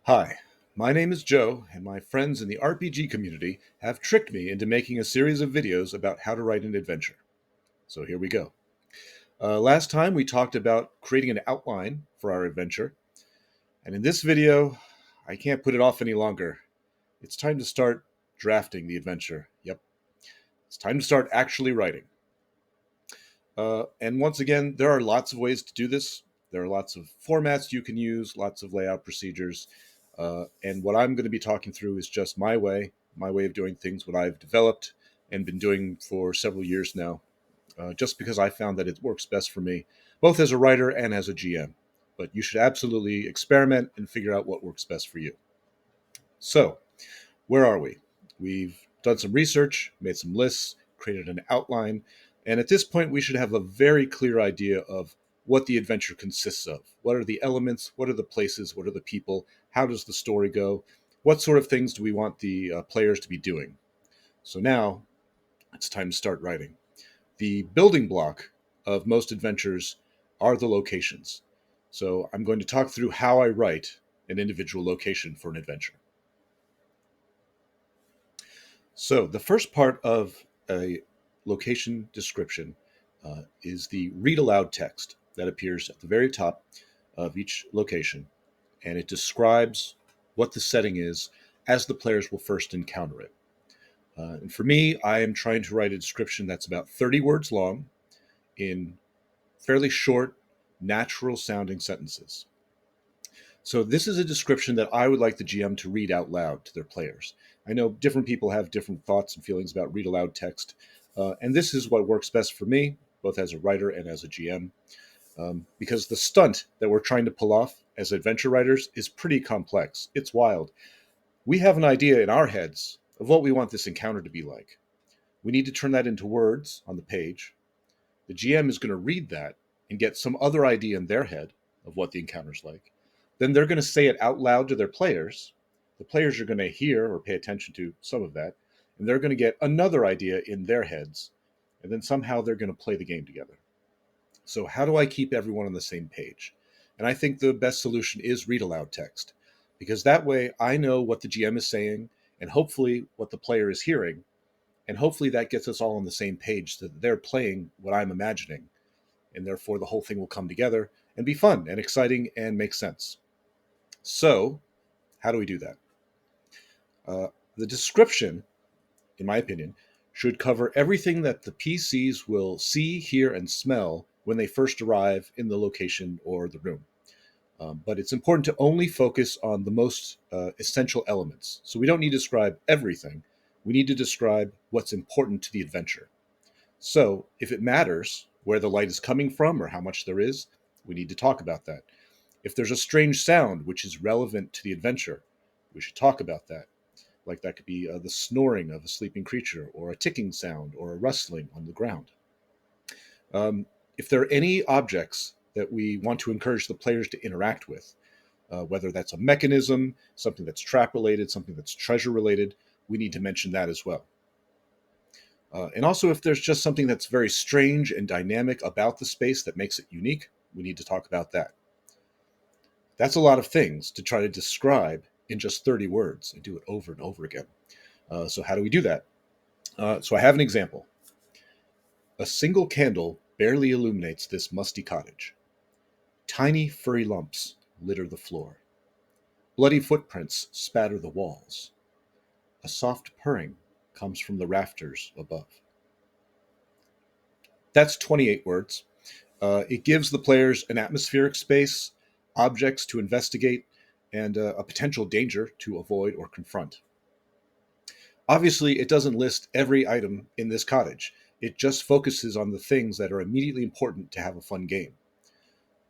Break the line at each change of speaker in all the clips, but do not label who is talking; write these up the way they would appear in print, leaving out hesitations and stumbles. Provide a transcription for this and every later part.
Hi, my name is Joe, and my friends in the RPG community have tricked me into making a series of videos about how to write an adventure. So here we go. Last time we talked about creating an outline for our adventure, and in this video, I can't put it off any longer. It's time to start drafting the adventure. Yep, it's time to start actually writing. And once again, there are lots of ways to do this. There are lots of formats you can use, lots of layout procedures. And what I'm going to be talking through is just my way of doing things, what I've developed and been doing for several years now, just because I found that it works best for me, both as a writer and as a GM. But you should absolutely experiment and figure out what works best for you. So, where are we? We've done some research, made some lists, created an outline, and at this point, we should have a very clear idea of what the adventure consists of. What are the elements? What are the places? What are the people? How does the story go? What sort of things do we want the players to be doing? So now it's time to start writing. The building block of most adventures are the locations. So I'm going to talk through how I write an individual location for an adventure. So the first part of a location description is the read aloud text that appears at the very top of each location, and it describes what the setting is as the players will first encounter it. And for me, I am trying to write a description that's about 30 words long in fairly short, natural sounding sentences. So this is a description that I would like the GM to read out loud to their players. I know different people have different thoughts and feelings about read aloud text, and this is what works best for me, both as a writer and as a GM, because the stunt that we're trying to pull off as adventure writers is pretty complex. It's wild. We have an idea in our heads of what we want this encounter to be like. We need to turn that into words on the page. The GM is going to read that and get some other idea in their head of what the encounter's like. Then they're going to say it out loud to their players. The players are going to hear or pay attention to some of that, and they're going to get another idea in their heads, and then somehow they're going to play the game together. So, how do I keep everyone on the same page? And I think the best solution is read aloud text, because that way I know what the GM is saying and hopefully what the player is hearing. And hopefully that gets us all on the same page so that they're playing what I'm imagining. And therefore the whole thing will come together and be fun and exciting and make sense. So, how do we do that? The description, in my opinion, should cover everything that the PCs will see, hear, and smell when they first arrive in the location or the room. But it's important to only focus on the most essential elements. So we don't need to describe everything. We need to describe what's important to the adventure. So if it matters where the light is coming from or how much there is, we need to talk about that. If there's a strange sound which is relevant to the adventure, we should talk about that. Like that could be the snoring of a sleeping creature, or a ticking sound, or a rustling on the ground. If there are any objects that we want to encourage the players to interact with, whether that's a mechanism, something that's trap related, something that's treasure related, we need to mention that as well. And also, if there's just something that's very strange and dynamic about the space that makes it unique, we need to talk about that. That's a lot of things to try to describe in just 30 words and do it over and over again. So, how do we do that? So, I have an example. A single candle barely illuminates this musty cottage. Tiny furry lumps litter the floor. Bloody footprints spatter the walls. A soft purring comes from the rafters above. That's 28 words. It gives the players an atmospheric space, objects to investigate, and a potential danger to avoid or confront. Obviously, it doesn't list every item in this cottage. It just focuses on the things that are immediately important to have a fun game.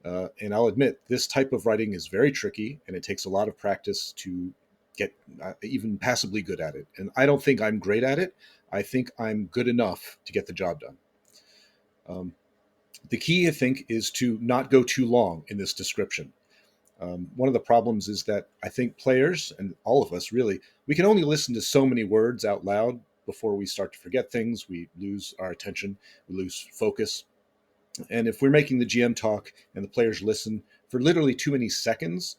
And I'll admit, this type of writing is very tricky, and it takes a lot of practice to get even passably good at it. And I don't think I'm great at it. I think I'm good enough to get the job done. The key, I think, is to not go too long in this description. One of the problems is that I think players, and all of us really, we can only listen to so many words out loud before we start to forget things. We lose our attention, we lose focus. And if we're making the GM talk and the players listen for literally too many seconds,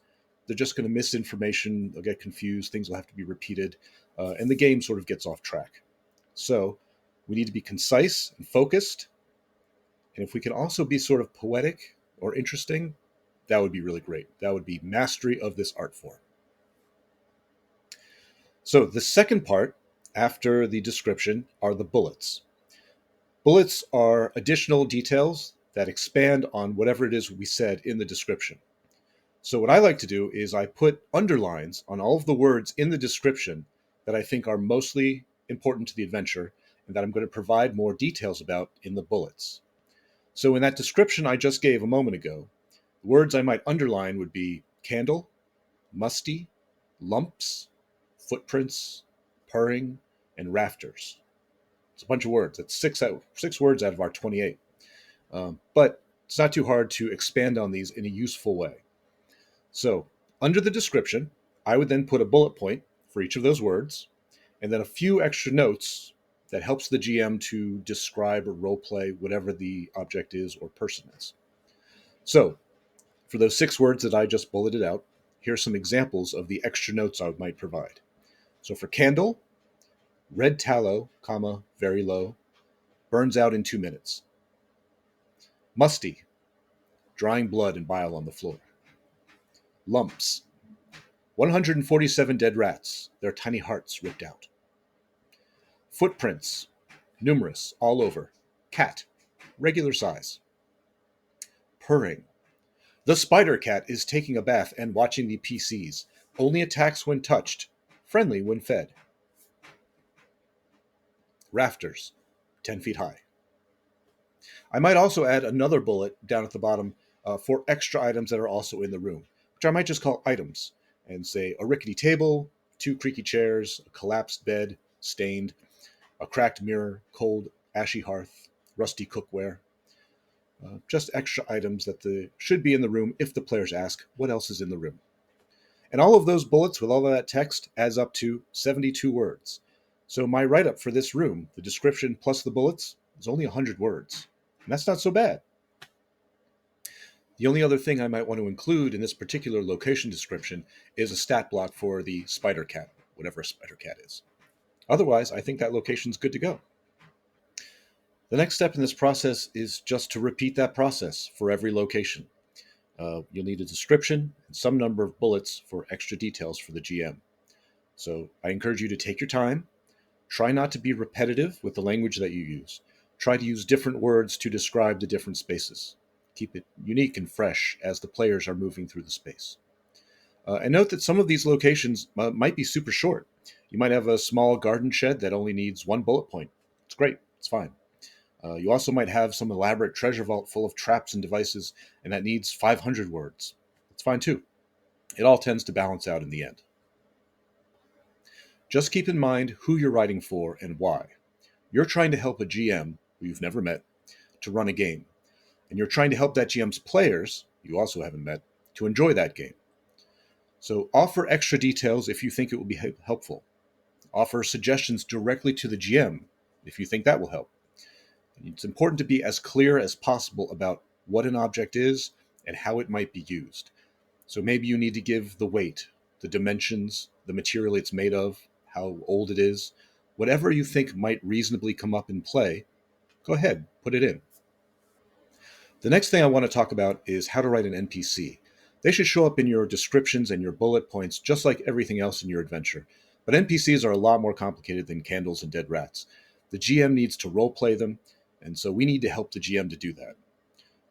they're just going to miss information, they'll get confused, things will have to be repeated, and the game sort of gets off track. So we need to be concise and focused. And if we can also be sort of poetic or interesting, that would be really great. That would be mastery of this art form. So the second part after the description are the bullets. Bullets are additional details that expand on whatever it is we said in the description. So what I like to do is I put underlines on all of the words in the description that I think are mostly important to the adventure and that I'm going to provide more details about in the bullets. So in that description I just gave a moment ago, the words I might underline would be candle, musty, lumps, footprints, purring, and rafters. It's a bunch of words. That's six words out of our 28. But it's not too hard to expand on these in a useful way. So under the description, I would then put a bullet point for each of those words, and then a few extra notes that helps the GM to describe or role play whatever the object is or person is. So for those 6 words that I just bulleted out, here's some examples of the extra notes I might provide. So for candle, red tallow, comma, very low, burns out in 2 minutes. Musty, drying blood and bile on the floor. Lumps, 147 dead rats, their tiny hearts ripped out. Footprints, numerous, all over. Cat, regular size. Purring, the spider cat is taking a bath and watching the PCs. Only attacks when touched, friendly when fed. Rafters, 10 feet high. I might also add another bullet down at the bottom for extra items that are also in the room, which I might just call items, and say a rickety table, 2 creaky chairs, a collapsed bed, stained, a cracked mirror, cold, ashy hearth, rusty cookware. Just extra items that should be in the room if the players ask what else is in the room. And all of those bullets with all of that text adds up to 72 words. So my write-up for this room, the description plus the bullets, is only 100 words. And that's not so bad. The only other thing I might want to include in this particular location description is a stat block for the spider cat, whatever a spider cat is. Otherwise, I think that location's good to go. The next step in this process is just to repeat that process for every location. You'll need a description and some number of bullets for extra details for the GM. So I encourage you to take your time. Try not to be repetitive with the language that you use. Try to use different words to describe the different spaces. Keep it unique and fresh as the players are moving through the space. And note that some of these locations might be super short. You might have a small garden shed that only needs 1 bullet point. It's great. It's fine. You also might have some elaborate treasure vault full of traps and devices, and that needs 500 words. It's fine too. It all tends to balance out in the end. Just keep in mind who you're writing for and why. You're trying to help a GM, who you've never met, to run a game. And you're trying to help that GM's players, you also haven't met, to enjoy that game. So offer extra details if you think it will be helpful. Offer suggestions directly to the GM if you think that will help. It's important to be as clear as possible about what an object is and how it might be used. So maybe you need to give the weight, the dimensions, the material it's made of, how old it is. Whatever you think might reasonably come up in play, go ahead, put it in. The next thing I want to talk about is how to write an NPC. They should show up in your descriptions and your bullet points just like everything else in your adventure. But NPCs are a lot more complicated than candles and dead rats. The GM needs to role play them, and so we need to help the GM to do that.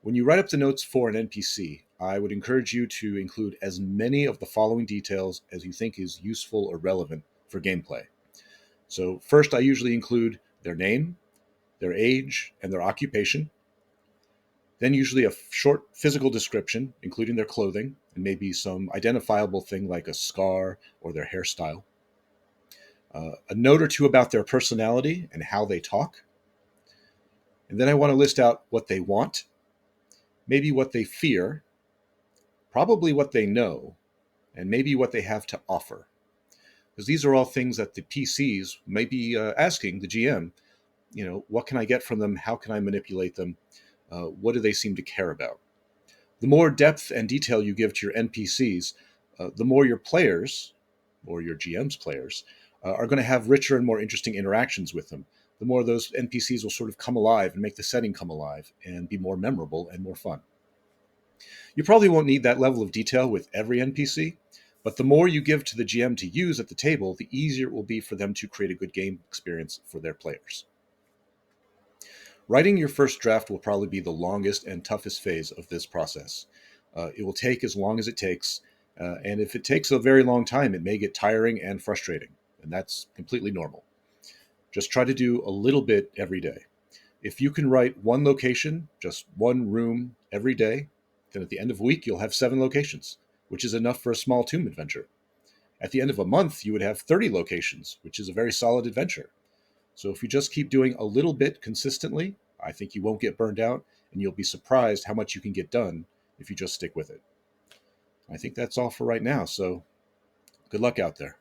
When you write up the notes for an NPC, I would encourage you to include as many of the following details as you think is useful or relevant for gameplay. So first, I usually include their name, their age, and their occupation. Then usually a short physical description, including their clothing, and maybe some identifiable thing like a scar or their hairstyle. A note or two about their personality and how they talk. And then I want to list out what they want, maybe what they fear, probably what they know, and maybe what they have to offer. Because these are all things that the PCs may be asking the GM, what can I get from them? How can I manipulate them? What do they seem to care about? The more depth and detail you give to your NPCs, The more your players, or your GM's players, are going to have richer and more interesting interactions with them, the more those NPCs will sort of come alive and make the setting come alive and be more memorable and more fun. You probably won't need that level of detail with every NPC, but the more you give to the GM to use at the table, the easier it will be for them to create a good game experience for their players. Writing your first draft will probably be the longest and toughest phase of this process. It will take as long as it takes, and if it takes a very long time, it may get tiring and frustrating, and that's completely normal. Just try to do a little bit every day. If you can write one location, just one room every day, then at the end of a week, you'll have 7 locations, which is enough for a small tomb adventure. At the end of a month, you would have 30 locations, which is a very solid adventure. So if you just keep doing a little bit consistently, I think you won't get burned out, and you'll be surprised how much you can get done if you just stick with it. I think that's all for right now, so good luck out there.